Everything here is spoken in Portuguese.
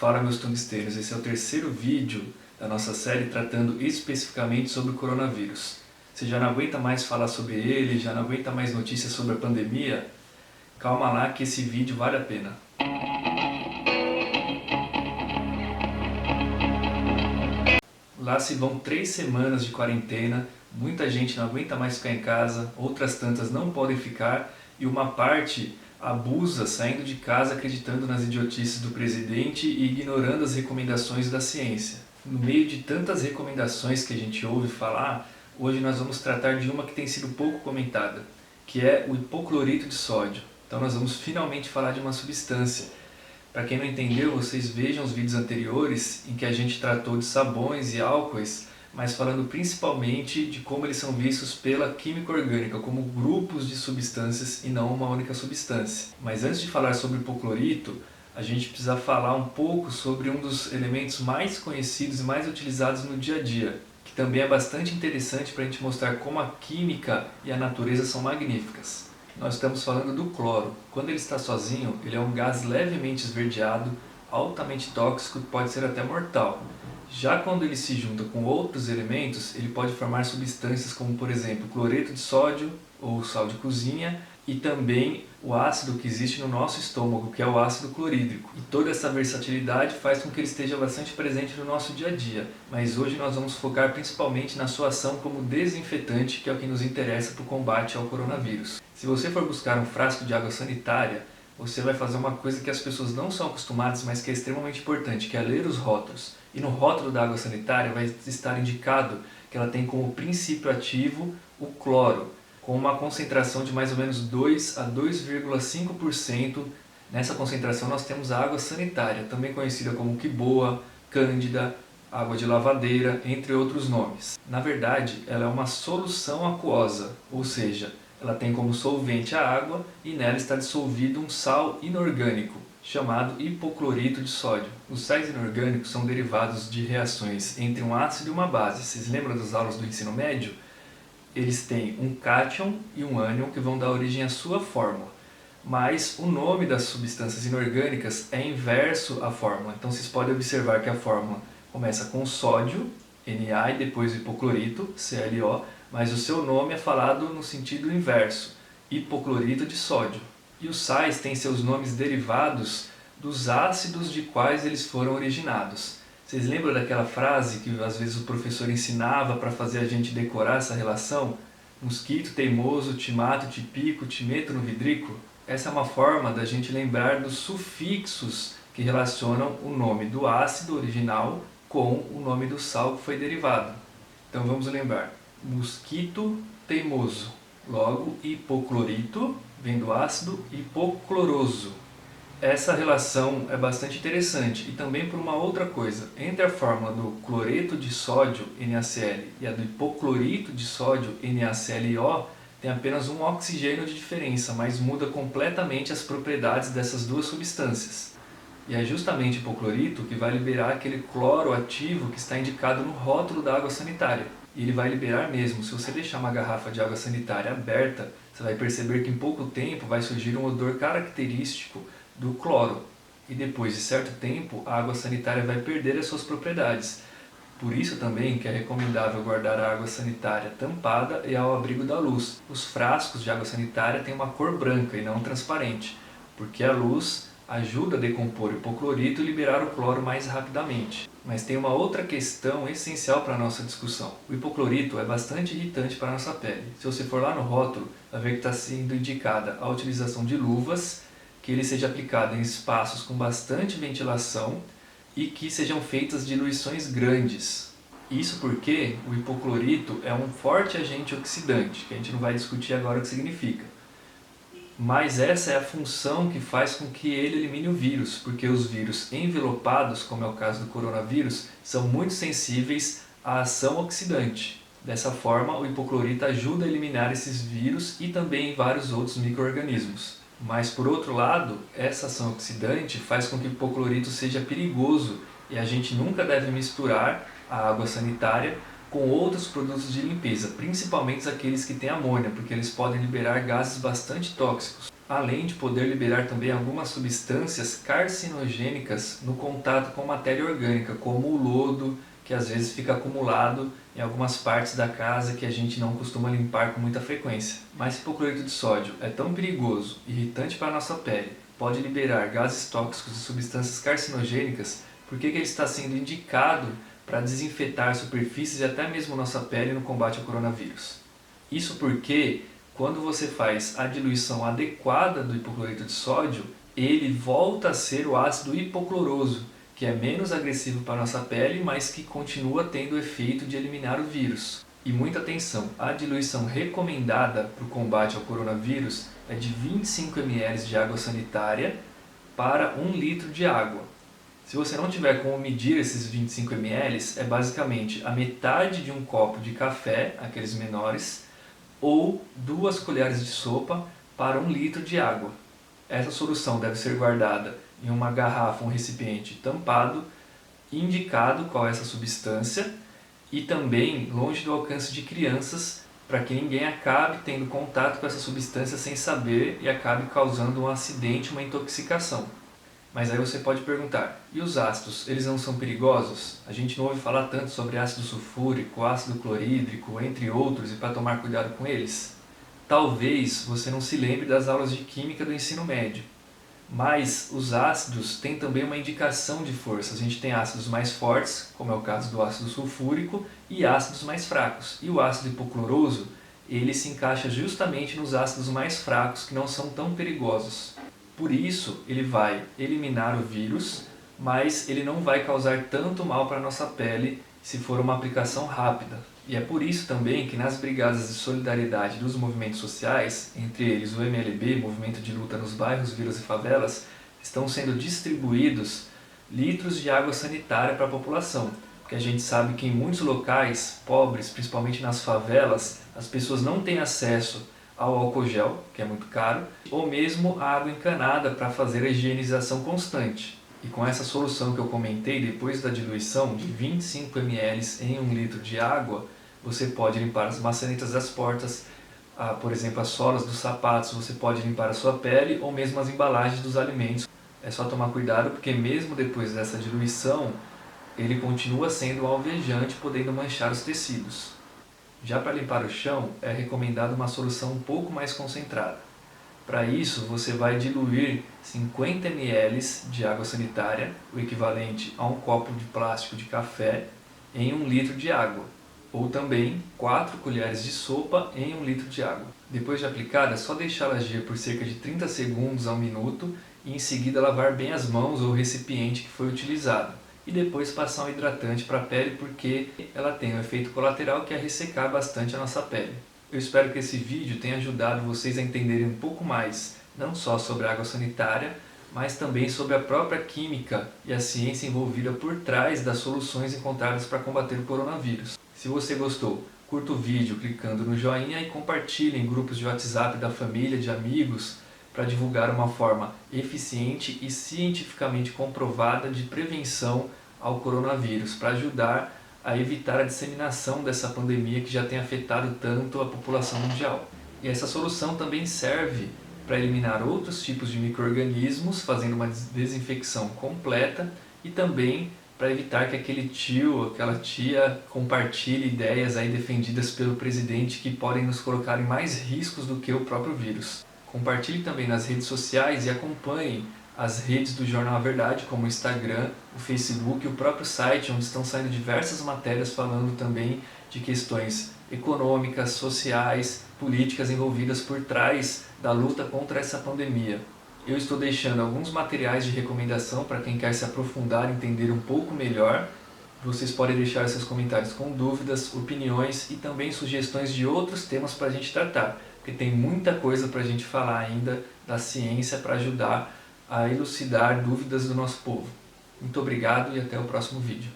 Fala meus tungstenos, esse é o terceiro vídeo da nossa série tratando especificamente sobre o coronavírus. Você já não aguenta mais falar sobre ele, já não aguenta mais notícias sobre a pandemia? Calma lá que esse vídeo vale a pena. Lá se vão 3 semanas de quarentena, muita gente não aguenta mais ficar em casa, outras tantas não podem ficar e uma parte abusa saindo de casa acreditando nas idiotices do presidente e ignorando as recomendações da ciência. No meio de tantas recomendações que a gente ouve falar, hoje nós vamos tratar de uma que tem sido pouco comentada, que é o hipoclorito de sódio. Então nós vamos finalmente falar de uma substância. Para quem não entendeu, vocês vejam os vídeos anteriores em que a gente tratou de sabões e álcoois, mas falando principalmente de como eles são vistos pela química orgânica, como grupos de substâncias e não uma única substância. Mas antes de falar sobre o hipoclorito, a gente precisa falar um pouco sobre um dos elementos mais conhecidos e mais utilizados no dia a dia, que também é bastante interessante para a gente mostrar como a química e a natureza são magníficas. Nós estamos falando do cloro. Quando ele está sozinho, ele é um gás levemente esverdeado, altamente tóxico e pode ser até mortal. Já quando ele se junta com outros elementos, ele pode formar substâncias como, por exemplo, cloreto de sódio ou sal de cozinha e também o ácido que existe no nosso estômago, que é o ácido clorídrico. E toda essa versatilidade faz com que ele esteja bastante presente no nosso dia a dia. Mas hoje nós vamos focar principalmente na sua ação como desinfetante, que é o que nos interessa para o combate ao coronavírus. Se você for buscar um frasco de água sanitária, você vai fazer uma coisa que as pessoas não são acostumadas, mas que é extremamente importante, que é ler os rótulos. E no rótulo da água sanitária vai estar indicado que ela tem como princípio ativo o cloro, com uma concentração de mais ou menos 2 a 2,5%. Nessa concentração nós temos a água sanitária, também conhecida como quiboa, cândida, água de lavadeira, entre outros nomes. Na verdade, ela é uma solução aquosa, ou seja, ela tem como solvente a água e nela está dissolvido um sal inorgânico, chamado hipoclorito de sódio. Os sais inorgânicos são derivados de reações entre um ácido e uma base. Vocês lembram das aulas do ensino médio? Eles têm um cátion e um ânion que vão dar origem à sua fórmula. Mas o nome das substâncias inorgânicas é inverso à fórmula. Então vocês podem observar que a fórmula começa com sódio, Na, e depois o hipoclorito, ClO, mas o seu nome é falado no sentido inverso, hipoclorito de sódio. E os sais têm seus nomes derivados dos ácidos de quais eles foram originados. Vocês lembram daquela frase que às vezes o professor ensinava para fazer a gente decorar essa relação? Mosquito teimoso, timato, tipico, timeto no vidrico? Essa é uma forma da gente lembrar dos sufixos que relacionam o nome do ácido original com o nome do sal que foi derivado. Então vamos lembrar. Mosquito teimoso. Logo, hipoclorito vem do ácido hipocloroso. Essa relação é bastante interessante e também por uma outra coisa. Entre a fórmula do cloreto de sódio, NaCl, e a do hipoclorito de sódio, NaClO, tem apenas um oxigênio de diferença, mas muda completamente as propriedades dessas duas substâncias. E é justamente o hipoclorito que vai liberar aquele cloro ativo que está indicado no rótulo da água sanitária. E ele vai liberar mesmo. Se você deixar uma garrafa de água sanitária aberta, você vai perceber que em pouco tempo vai surgir um odor característico do cloro. E depois de certo tempo, a água sanitária vai perder as suas propriedades. Por isso também que é recomendável guardar a água sanitária tampada e ao abrigo da luz. Os frascos de água sanitária têm uma cor branca e não transparente, porque a luz ajuda a decompor o hipoclorito e liberar o cloro mais rapidamente. Mas tem uma outra questão essencial para a nossa discussão. O hipoclorito é bastante irritante para a nossa pele. Se você for lá no rótulo, vai ver que está sendo indicada a utilização de luvas, que ele seja aplicado em espaços com bastante ventilação e que sejam feitas diluições grandes. Isso porque o hipoclorito é um forte agente oxidante, que a gente não vai discutir agora o que significa. Mas essa é a função que faz com que ele elimine o vírus, porque os vírus envelopados, como é o caso do coronavírus, são muito sensíveis à ação oxidante. Dessa forma, o hipoclorito ajuda a eliminar esses vírus e também vários outros micro-organismos. Mas, por outro lado, essa ação oxidante faz com que o hipoclorito seja perigoso e a gente nunca deve misturar a água sanitária com outros produtos de limpeza, principalmente aqueles que têm amônia, porque eles podem liberar gases bastante tóxicos. além de poder liberar também algumas substâncias carcinogênicas no contato com matéria orgânica, como o lodo, que às vezes fica acumulado em algumas partes da casa que a gente não costuma limpar com muita frequência. Mas se o hipoclorito de sódio é tão perigoso, irritante para a nossa pele, pode liberar gases tóxicos e substâncias carcinogênicas, por que ele está sendo indicado para desinfetar superfícies e até mesmo nossa pele no combate ao coronavírus? Isso porque, quando você faz a diluição adequada do hipoclorito de sódio, ele volta a ser o ácido hipocloroso, que é menos agressivo para a nossa pele, mas que continua tendo o efeito de eliminar o vírus. E muita atenção, a diluição recomendada para o combate ao coronavírus é de 25 ml de água sanitária para 1 litro de água. Se você não tiver como medir esses 25 ml, é basicamente a metade de um copo de café, aqueles menores, ou 2 colheres de sopa para 1 litro de água. Essa solução deve ser guardada em uma garrafa, um recipiente tampado, indicado qual é essa substância e também longe do alcance de crianças, para que ninguém acabe tendo contato com essa substância sem saber e acabe causando um acidente, uma intoxicação. Mas aí você pode perguntar, e os ácidos, eles não são perigosos? A gente não ouve falar tanto sobre ácido sulfúrico, ácido clorídrico, entre outros, e para tomar cuidado com eles? Talvez você não se lembre das aulas de química do ensino médio, mas os ácidos têm também uma indicação de força. A gente tem ácidos mais fortes, como é o caso do ácido sulfúrico, e ácidos mais fracos. E o ácido hipocloroso, ele se encaixa justamente nos ácidos mais fracos, que não são tão perigosos. Por isso, ele vai eliminar o vírus, mas ele não vai causar tanto mal para a nossa pele se for uma aplicação rápida. E é por isso também que nas brigadas de solidariedade dos movimentos sociais, entre eles o MLB, Movimento de Luta nos Bairros, Vilas e Favelas, estão sendo distribuídos litros de água sanitária para a população. Porque a gente sabe que em muitos locais pobres, principalmente nas favelas, as pessoas não têm acesso ao álcool gel, que é muito caro, ou mesmo a água encanada para fazer a higienização constante. E com essa solução que eu comentei, depois da diluição de 25 ml em 1 litro de água, você pode limpar as maçanetas das portas, por exemplo, as solas dos sapatos, você pode limpar a sua pele ou mesmo as embalagens dos alimentos. É só tomar cuidado porque mesmo depois dessa diluição, ele continua sendo alvejante, podendo manchar os tecidos. Já para limpar o chão, é recomendado uma solução um pouco mais concentrada. Para isso, você vai diluir 50 ml de água sanitária, o equivalente a um copo de plástico de café, em 1 litro de água, ou também 4 colheres de sopa em 1 litro de água. Depois de aplicada, é só deixá-la agir por cerca de 30 segundos a 1 minuto e em seguida lavar bem as mãos ou o recipiente que foi utilizado. E depois passar um hidratante para a pele porque ela tem um efeito colateral que é ressecar bastante a nossa pele. Eu espero que esse vídeo tenha ajudado vocês a entenderem um pouco mais, não só sobre a água sanitária, mas também sobre a própria química e a ciência envolvida por trás das soluções encontradas para combater o coronavírus. Se você gostou, curta o vídeo clicando no joinha e compartilhe em grupos de WhatsApp da família, de amigos, para divulgar uma forma eficiente e cientificamente comprovada de prevenção ao coronavírus, para ajudar a evitar a disseminação dessa pandemia que já tem afetado tanto a população mundial. E essa solução também serve para eliminar outros tipos de micro-organismos, fazendo uma desinfecção completa e também para evitar que aquele tio, aquela tia compartilhe ideias aí defendidas pelo presidente que podem nos colocar em mais riscos do que o próprio vírus. Compartilhe também nas redes sociais e acompanhe as redes do Jornal A Verdade, como o Instagram, o Facebook e o próprio site, onde estão saindo diversas matérias falando também de questões econômicas, sociais, políticas envolvidas por trás da luta contra essa pandemia. Eu estou deixando alguns materiais de recomendação para quem quer se aprofundar e entender um pouco melhor. Vocês podem deixar seus comentários com dúvidas, opiniões e também sugestões de outros temas para a gente tratar, porque tem muita coisa para a gente falar ainda da ciência para ajudar a elucidar dúvidas do nosso povo. Muito obrigado e até o próximo vídeo.